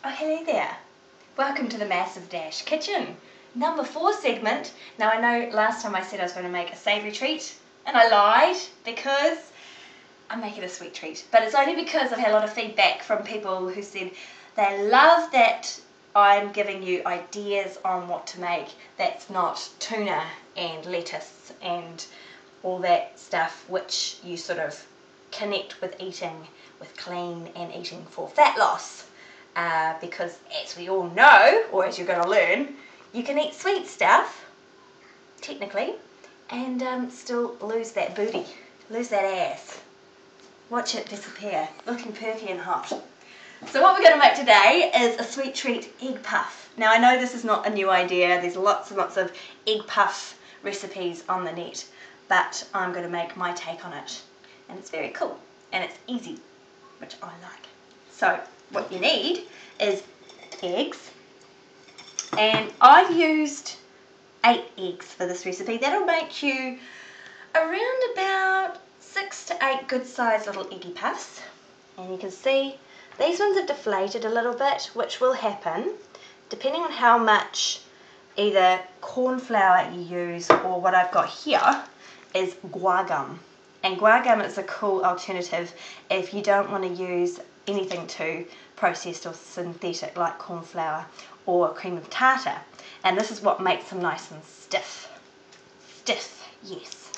Oh, hello there. Welcome to the Massive Dash Kitchen. Number 4 segment. Now I know last time I said I was going to make a savoury treat, and I lied because I'm making a sweet treat. But it's only because I've had a lot of feedback from people who said they love that I'm giving you ideas on what to make that's not tuna and lettuce and all that stuff which you sort of connect with eating with clean and eating for fat loss. Because as we all know, or as you're going to learn, you can eat sweet stuff, technically, and still lose that booty, lose that ass. Watch it disappear, looking perky and hot. So what we're going to make today is a sweet treat egg puff. Now I know this is not a new idea, there's lots and lots of egg puff recipes on the net, but I'm going to make my take on it. And it's very cool, and it's easy, which I like. So what you need is eggs, and I've used 8 eggs for this recipe. That'll make you around about 6 to 8 good sized little eggy puffs. And you can see these ones have deflated a little bit, which will happen depending on how much either cornflour you use, or what I've got here is guar gum. And guar gum is a cool alternative if you don't want to use anything too processed or synthetic like cornflour or cream of tartar. And this is what makes them nice and stiff. Stiff, yes.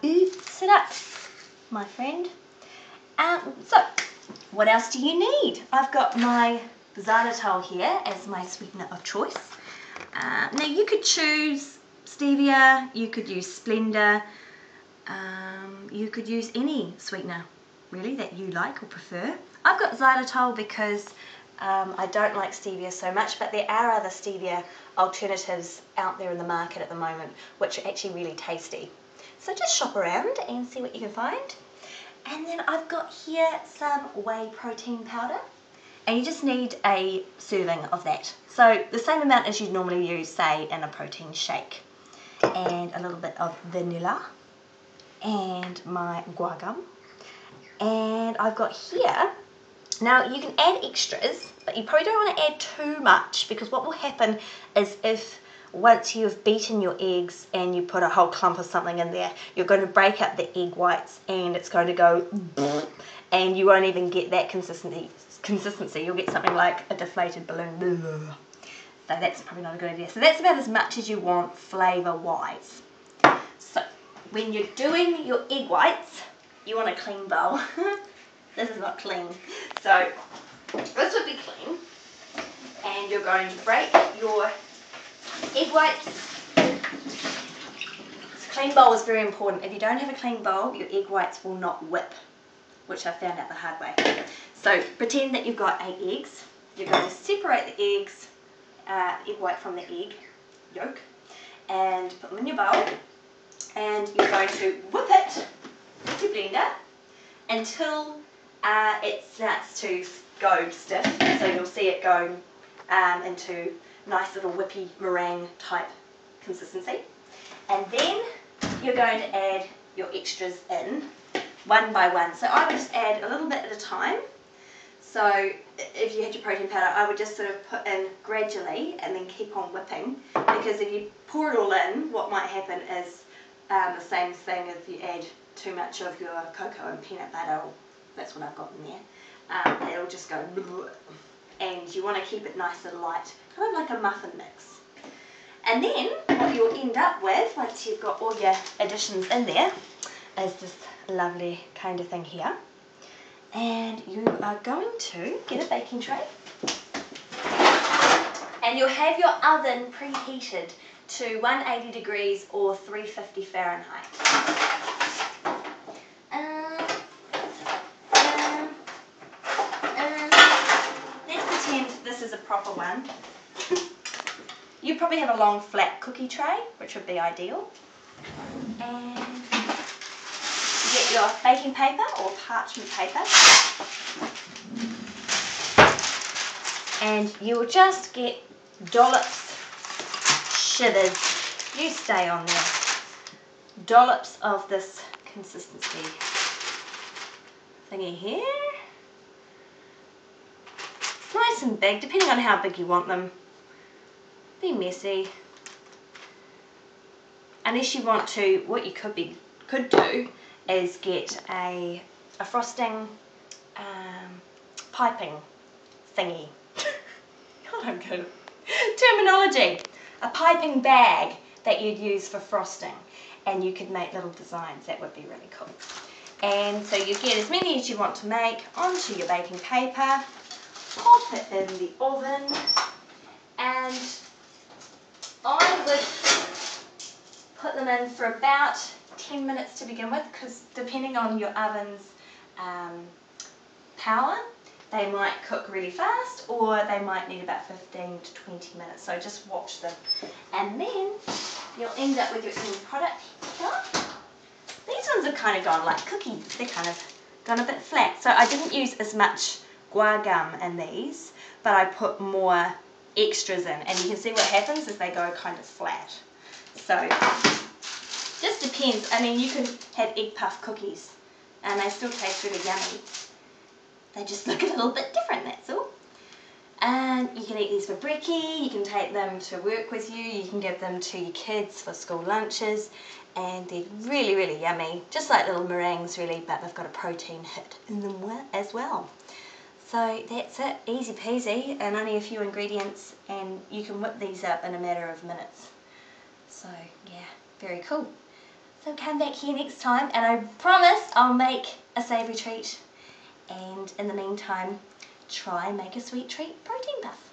Sit up, my friend. So, what else do you need? I've got my xylitol here as my sweetener of choice. Now you could choose stevia, you could use Splenda, you could use any sweetener really that you like or prefer. I've got xylitol because I don't like stevia so much, but there are other stevia alternatives out there in the market at the moment which are actually really tasty. So just shop around and see what you can find. And then I've got here some whey protein powder, and you just need a serving of that. So the same amount as you'd normally use, say, in a protein shake. And a little bit of vanilla, and my guar gum. And I've got here, now you can add extras, but you probably don't want to add too much, because what will happen is if once you've beaten your eggs and you put a whole clump of something in there, you're going to break up the egg whites and it's going to go and you won't even get that consistency. You'll get something like a deflated balloon. So that's probably not a good idea. So that's about as much as you want flavour wise. So when you're doing your egg whites, you want a clean bowl. This is not clean. So this would be clean. And you're going to break your egg whites. Clean bowl is very important. If you don't have a clean bowl, your egg whites will not whip, which I found out the hard way. So pretend that you've got 8 eggs. You're going to separate the eggs, egg white from the egg yolk, and put them in your bowl. And you're going to whip it with your blender until it starts to go stiff. So you'll see it going into nice little whippy meringue type consistency. And then you're going to add your extras in one by one. So I would just add a little bit at a time. So if you had your protein powder, I would just sort of put in gradually and then keep on whipping, because if you pour it all in, what might happen is the same thing if you add too much of your cocoa and peanut butter. That's what I've got in there. It'll just go, and you want to keep it nice and light, kind of like a muffin mix. And then what you'll end up with, once you've got all your additions in there, is this lovely kind of thing here. And you are going to get a baking tray, and you'll have your oven preheated to 180 degrees or 350 Fahrenheit. Let's pretend this is a proper one. You probably have a long flat cookie tray, which would be ideal. And you get your baking paper or parchment paper. And you will just get dollops, shivers, you stay on there, dollops of this consistency thingy here. Nice nice and big, depending on how big you want them. Be messy. Unless you want to, what you could do is get a frosting piping thingy. God, I'm good at terminology. A piping bag that you'd use for frosting, and you could make little designs. That would be really cool. And so you get as many as you want to make onto your baking paper, pop it in the oven, and I would put them in for about 10 minutes to begin with, because depending on your oven's power, they might cook really fast or they might need about 15 to 20 minutes, so just watch them. And then you'll end up with your end product here. These ones have kind of gone like cookies, they're kind of gone a bit flat, so I didn't use as much guar gum in these, but I put more extras in, and you can see what happens is they go kind of flat. So just depends. I mean, you can have egg puff cookies and they still taste really yummy. They just look a little bit different, that's all. And you can eat these for brekkie, you can take them to work with you, you can give them to your kids for school lunches, and they're really, really yummy. Just like little meringues really, but they've got a protein hit in them as well. So that's it, easy peasy, and only a few ingredients, and you can whip these up in a matter of minutes. So yeah, very cool. So come back here next time, and I promise I'll make a savoury treat. And in the meantime, try and make a sweet treat protein puff.